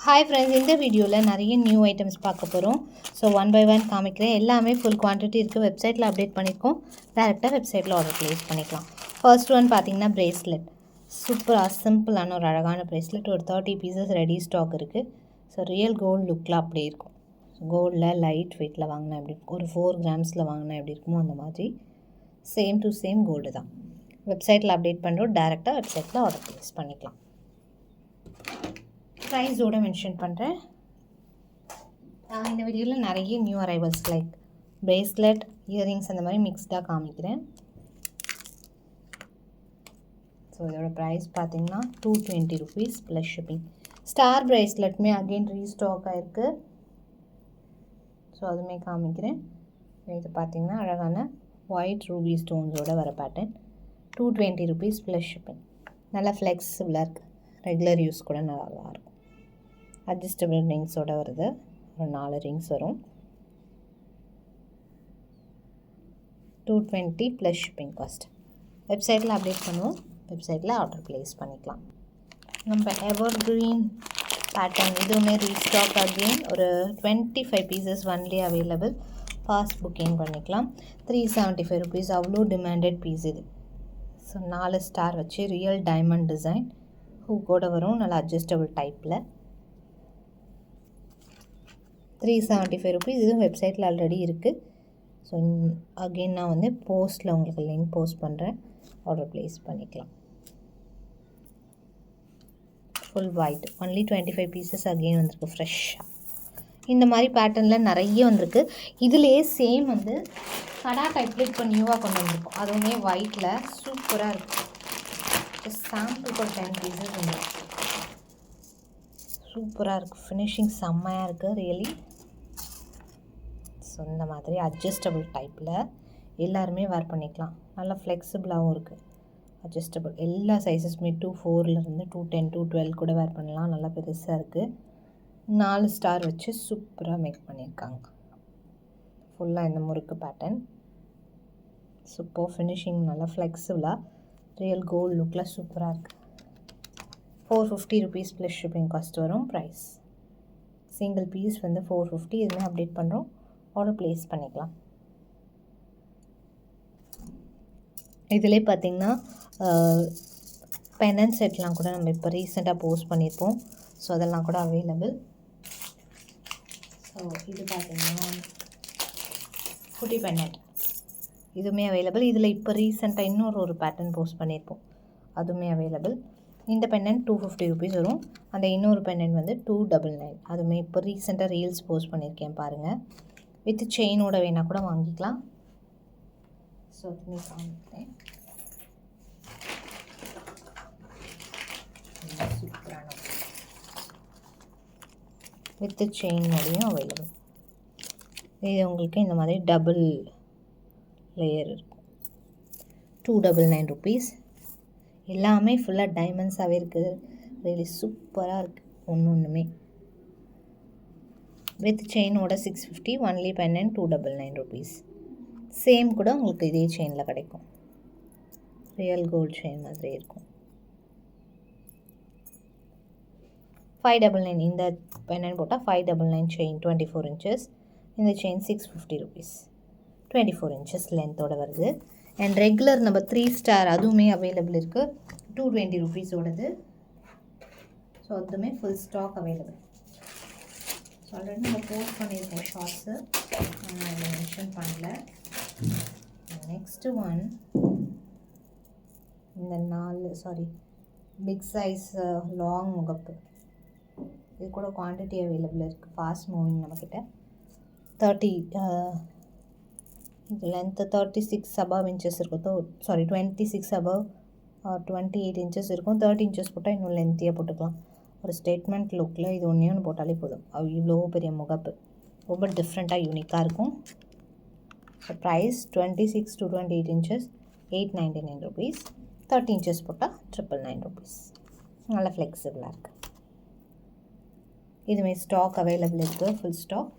Hi friends, இந்த வீடியோவில் நிறைய நியூ ஐட்டம்ஸ் பார்க்க போகிறோம். ஸோ ஒன் பை ஒன் காமிக்கிறேன். எல்லாமே ஃபுல் குவான்டிட்டி இருக்குது. வெப்சைட்டில் அப்டேட் பண்ணியிருக்கோம். டேரெக்டாக வெப்சைட்டில் ஆர்டர் ப்ளேஸ் பண்ணிக்கலாம். ஃபர்ஸ்ட் ஒன் பார்த்தீங்கன்னா பிரேஸ்லெட். சூப்பராக சிம்பிளான ஒரு அழகான பிரேஸ்லெட். ஒரு 30 பீசஸ் ரெடி ஸ்டாக் இருக்குது. ஸோ ரியல் கோல்டு லுக்கில் அப்படி இருக்கும். கோல்டில் லைட் வெயிட்டில் வாங்கினா எப்படி இருக்கும், ஒரு 4 கிராம்ஸில் வாங்கினா எப்படி இருக்குமோ அந்த மாதிரி சேம் டு சேம் கோல்டு தான். வெப்சைட்டில் அப்டேட் பண்ணுறோம். டேரெக்டாக வெப்சைட்டில் ஆர்டர் ப்ளேஸ் பண்ணிக்கலாம். ப்ரைஸோடு மென்ஷன் பண்ணுறேன். இந்த வீடியோவில் நிறைய new arrivals like bracelet, earrings அந்த மாதிரி மிக்ஸ்டாக காமிக்கிறேன். ஸோ இதோட ப்ரைஸ் பார்த்தீங்கன்னா 220 rupees ப்ளஸ் ஷிப்பிங். ஸ்டார் பிரேஸ்லெட்டுமே அகெயின் ரீஸ்டாக் ஆகிருக்கு. ஸோ அதுவுமே காமிக்கிறேன். இது பார்த்தீங்கன்னா அழகான ஒயிட் ரூபி ஸ்டோன்ஸோடு வர பேட்டர்ன். 220 rupees plus shipping. நல்லா ஃப்ளெக்சிபிளாக இருக்குது. ரெகுலர் யூஸ் கூட நல்லா இருக்கும். அட்ஜஸ்டபிள் ரிங்ஸோடு வருது. ஒரு 4 ரிங்ஸ் வரும். 220 ப்ளஸ் ஷிப்பிங் காஸ்ட். வெப்சைட்டில் அப்டேட் பண்ணுவோம். வெப்சைட்டில் ஆர்டர் ப்ளேஸ் பண்ணிக்கலாம். நம்ம எவர் க்ரீன் பேட்டர்ன் இதுவுமே ரீஸ்டாக் அகெயின். ஒரு 25 pieces only available. Fast booking பண்ணிக்கலாம். 375 rupees அவ்வளோ டிமாண்டட் பீஸ் இது. ஸோ 4 ஸ்டார் வச்சு ரியல் டைமண்ட் டிசைன் ஹூக்கோட வரும். நல்லா அட்ஜஸ்டபிள் டைப்பில். 375 rupees. இதுவும் வெப்சைட்டில் ஆல்ரெடி இருக்குது. ஸோ அகெயின் நான் வந்து போஸ்ட்டில் உங்களுக்கு லிங்க் போஸ்ட் பண்ணுறேன். ஆர்டர் ப்ளேஸ் பண்ணிக்கலாம். Full white only 25 pieces again வந்திருக்கு ஃப்ரெஷ்ஷாக. இந்த மாதிரி பேட்டர்னில் நிறைய வந்திருக்கு. இதுலேயே சேம் வந்து கடா டைப்பில் இப்போ நியூவாக கொண்டு வந்திருக்கோம். அதுவுமே ஒயிட்டில் சூப்பராக இருக்குது. ஜஸ்ட் சாம்பிளுக்கு ஒரு 10 பீசஸ் வந்து சூப்பராக இருக்குது. ஃபினிஷிங் செம்மையாக இருக்குது ரியலி. ஸோ இந்த மாதிரி அட்ஜஸ்டபிள் டைப்பில் எல்லாருமே வேர் பண்ணிக்கலாம். நல்லா ஃப்ளெக்சிபிளாகவும் இருக்குது. அட்ஜஸ்டபிள் எல்லா சைஸஸுமே 2-4லேருந்து 210 212 கூட வேர் பண்ணலாம். நல்லா பெருசாக இருக்குது. 4 ஸ்டார் வச்சு சூப்பராக மேக் பண்ணியிருக்காங்க. ஃபுல்லாக இந்த முறுக்கு பேட்டர்ன். Super finishing. நல்லா ஃப்ளெக்சிபிளாக ரியல் கோல்டு லுக்கில் சூப்பராக இருக்குது. 450 rupees ப்ளஸ் ஷிப்பிங் காஸ்ட் வரும். ப்ரைஸ் சிங்கிள் பீஸ் வந்து 450. இதுவுமே அப்டேட் பண்ணுறோம். ஆர்டர் ப்ளேஸ் பண்ணிக்கலாம். இதிலே பார்த்திங்கன்னா பெனன் செட்லாம் கூட நம்ம இப்போ ரீசெண்டாக போஸ்ட் பண்ணியிருப்போம். ஸோ அதெல்லாம் கூட அவைலபிள். ஸோ இது பார்த்திங்கன்னா குட்டி பென்னட் இதுவுமே அவைலபிள். இதில் இப்போ ரீசெண்டாக இன்னொரு பேட்டர்ன் போஸ்ட் பண்ணியிருப்போம். அதுவுமே அவைலபிள். இந்த பென்னன் 250 rupees வரும். அந்த இன்னொரு பென்னன் வந்து 299. அதுவுமே இப்போ ரீசெண்டாக ரீல்ஸ் போஸ்ட் பண்ணியிருக்கேன் பாருங்கள். வித் செயினோட வேணால் கூட வாங்கிக்கலாம். ஸோ அதுவுமே காமிக்கிறேன். சூப்பரான வித் செயினோடையும் அவைலபிள். இது உங்களுக்கு இந்த மாதிரி டபுள் லேயர் இருக்கும். 299 rupees. எல்லாமே ஃபுல்லாக டைமண்ட்ஸாகவே இருக்குது. ரியலி சூப்பராக இருக்குது ஒன்றுமே. வித் செயினோட 650. ஒன்லி பென்னன் 299 rupees. சேம் கூட உங்களுக்கு இதே செயினில் கிடைக்கும். ரியல் கோல்டு செயின் மாதிரி இருக்கும். 599. இந்த பென்னன் போட்டால் 599 செயின் 24 inches. இந்த செயின் 650 rupees. 24 inches லென்த்தோடு வருது. அண்ட் ரெகுலர் நம்ம 3 ஸ்டார் அதுவுமே அவைலபிள் இருக்குது. 220 rupees ஓடது. ஸோ அதுவுமே full stock available. So already நம்ம போஸ்ட் பண்ணியிருக்கோம் ஷார்ட்ஸு. நான் மென்ஷன் பண்ணல. நெக்ஸ்ட்டு ஒன் இந்த 4 பிக் சைஸ் லாங் முகப்பு. இது கூட குவான்டிட்டி அவைலபிள் இருக்குது. ஃபாஸ்ட் மூவிங் நம்மக்கிட்ட 30 இது லென்த்து 36 above inches இருக்கும். 26 above 28 inches இருக்கும். 30 inches போட்டால் இன்னும் லென்த்தியாக போட்டுக்கலாம். ஒரு ஸ்டேட்மெண்ட் லுக்கில் இது ஒன்று போட்டாலே போதும். இவ்வளோ பெரிய முகப்பு ரொம்ப டிஃப்ரெண்ட்டாக யூனிக்காக இருக்கும். So price 26 to 28 inches 899 rupees. 30 inches போட்டால் 999 rupees. நல்லா ஃப்ளெக்சிபிளாக இருக்குது. இதுமாரி ஸ்டாக் அவைலபிள் இருக்குது. Full stock.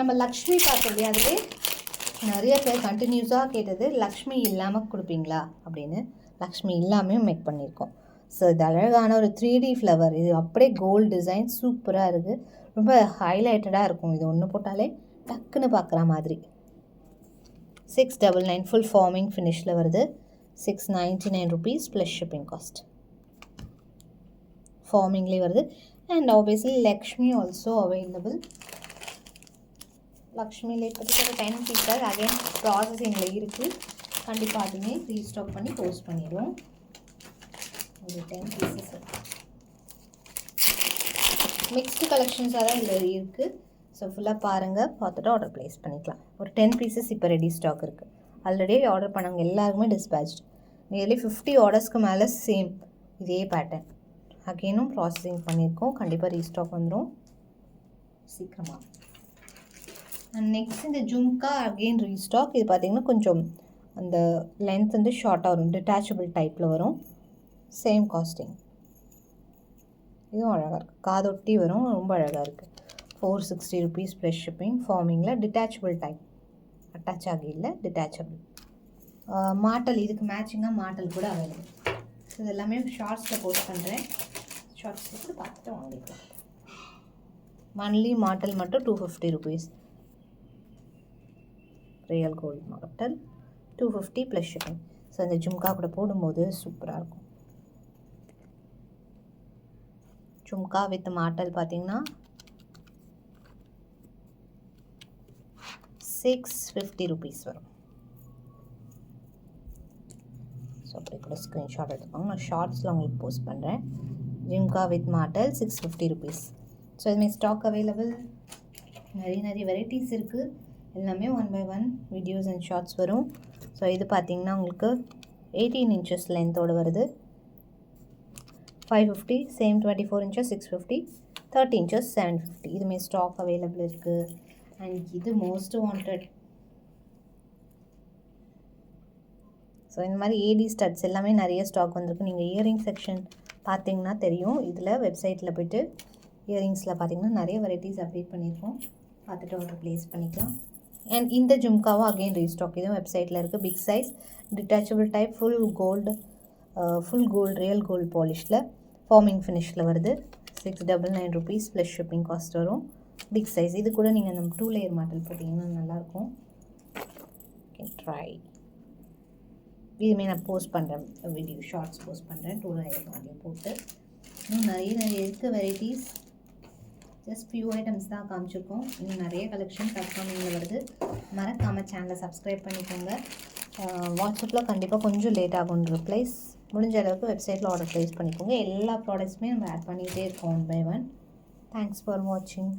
நம்ம லக்ஷ்மி பார்க்குறது அதுவே நிறைய பேர் கண்டினியூஸாக கேட்டது லக்ஷ்மி இல்லாமல் கொடுப்பீங்களா அப்படின்னு. லக்ஷ்மி இல்லாமையும் மேக் பண்ணியிருக்கோம். ஸோ இது அழகான ஒரு 3D ஃப்ளவர். இது அப்படியே கோல்டு டிசைன் சூப்பராக இருக்குது. ரொம்ப ஹைலைட்டடாக இருக்கும். இது ஒன்று போட்டாலே டக்குன்னு பார்க்குற மாதிரி. 699 ஃபுல் ஃபார்மிங் ஃபினிஷில் வருது. 699 rupees ப்ளஸ் ஷிப்பிங் காஸ்ட். ஃபார்மிங்லேயே வருது. And obviously Lakshmi also available. லக்ஷ்மியில் இப்போதைக்கு ஒரு 10 பீஸஸ் அகைன் ப்ராசஸிங்கில் இருக்குது. கண்டிப்பாக அதுவுமே ரீஸ்டாக் பண்ணி போஸ்ட் பண்ணிடுவோம். ஒரு 10 பீஸஸ் மிக்ஸ்டு கலெக்ஷன்ஸாக தான் இதில் இருக்குது. ஸோ ஃபுல்லாக பாருங்கள், பார்த்துட்டு ஆர்டர் ப்ளேஸ் பண்ணிக்கலாம். ஒரு 10 பீஸஸ் இப்போ ரெடி ஸ்டாக் இருக்குது. ஆல்ரெடி ஆர்டர் பண்ணவங்க எல்லாருக்குமே டிஸ்பேச்ட். நியர்லி 50 ஆர்டர்ஸ்க்கு மேலே சேம் இதே பேட்டர்ன் அகெயினும் ப்ராசஸிங் பண்ணியிருக்கோம். கண்டிப்பாக ரீஸ்டாக் வந்துடும் சீக்கிரமாக. அண்ட் நெக்ஸ்ட் இந்த ஜும்கா அகெயின் ரீஸ்டாக். இது பார்த்திங்கன்னா கொஞ்சம் அந்த லென்த் வந்து ஷார்ட்டாக வரும், டிட்டாச்சபிள் டைப்பில் வரும். Same casting. இதுவும் அழகாக இருக்குது, காதொட்டி வரும், ரொம்ப அழகாக இருக்குது. 460 rupees ப்ளஸ் ஷிப்பிங். ஃபார்மிங்கில் டிட்டாச்சபிள் டைப், அட்டாச் ஆகி இல்லை, டிட்டாச்சபிள். மாட்டல் இதுக்கு மேட்சிங்காக மாட்டல் கூட அவைலபிள். இது எல்லாமே ஷார்ட்ஸில் போஸ்ட் பண்ணுறேன். ஷார்ட்ஸில் கூட பார்த்துட்டு வாங்கிக்கலாம். மன்லி மாட்டல் மட்டும் 250 rupees. ரியல் கோல்டு மாட்டல் 250 ப்ளஸ் ஷிப்பிங். ஸோ இந்த ஜும்கா கூட போடும்போது சூப்பராக இருக்கும். ஜும்கா வித் மாட்டல் பார்த்தீங்கன்னா 650 rupees வரும். ஸோ அப்படி கூட ஸ்க்ரீன்ஷாட் எடுத்துக்கோங்க. நான் ஷார்ட்ஸில் உங்களுக்கு போஸ்ட் பண்ணுறேன். ஜிம்கா வித் மாட்டல் 650 rupees. ஸோ இதுமாதிரி ஸ்டாக் அவைலபிள். நிறைய வெரைட்டிஸ் இருக்குது. எல்லாமே 1 by 1 வீடியோஸ் அண்ட் ஷார்ட்ஸ் வரும். ஸோ இது பார்த்திங்கன்னா உங்களுக்கு 18 inches லென்த்தோடு வருது. 550. Same 24 inches 650. 30 inches 750. இதுமாரி ஸ்டாக் அவைலபிள் இருக்குது. அண்ட் இது மோஸ்ட் வாண்டட். ஸோ இந்த மாதிரி ஏடி ஸ்டட்ஸ் எல்லாமே நிறைய ஸ்டாக் வந்திருக்கு. நீங்கள் இயரிங் செக்ஷன் பார்த்தீங்கன்னா தெரியும். இதில் வெப்சைட்டில் போய்ட்டு இயரிங்ஸில் பார்த்தீங்கன்னா நிறைய வெரைட்டிஸ் அப்டேட் பண்ணியிருக்கோம். பார்த்துட்டு ஆர்டர் ப்ளேஸ் பண்ணிக்கலாம். அண்ட் இந்த ஜும்காவும் அகெயின் ரீஸ்டாக். இதுவும் வெப்சைட்டில் இருக்குது. Big size detachable type full gold real gold பாலிஷில் ஃபார்மிங் ஃபினிஷில் வருது. 699 rupees ப்ளஸ் ஷிப்பிங் காஸ்ட் வரும். Big size. இது கூட நீங்கள் நம்ம 2 layer மாட்டல் போட்டிங்கன்னா நல்லாயிருக்கும். ட்ரை. இதுமாரி நான் போஸ்ட் பண்ணுறேன், வீடியோ ஷார்ட்ஸ் போஸ்ட் பண்ணுறேன் 2 layer மாடல் போட்டு. இன்னும் நிறைய இருக்குது வெரைட்டிஸ். ஜஸ்ட் ஃபியூ ஐட்டம்ஸ் தான் காமிச்சிருக்கோம். இன்னும் நிறைய கலெக்ஷன் அப்கமிங்கில் வருது. மறக்காமல் சேனலை சப்ஸ்கிரைப் பண்ணிக்கோங்க. வாட்ஸ்அப்பில் கண்டிப்பாக கொஞ்சம் லேட் ஆகும் ரிப்ளைஸ். முடிஞ்ச அளவுக்கு வெப்சைட்டில் ஆர்டர் ப்ளேஸ் பண்ணிக்கோங்க. எல்லா ப்ராடக்ட்ஸுமே நம்ம ஆட் பண்ணிகிட்டே இருக்கோம் 1 by 1. தேங்க்ஸ் ஃபார் வாட்சிங்.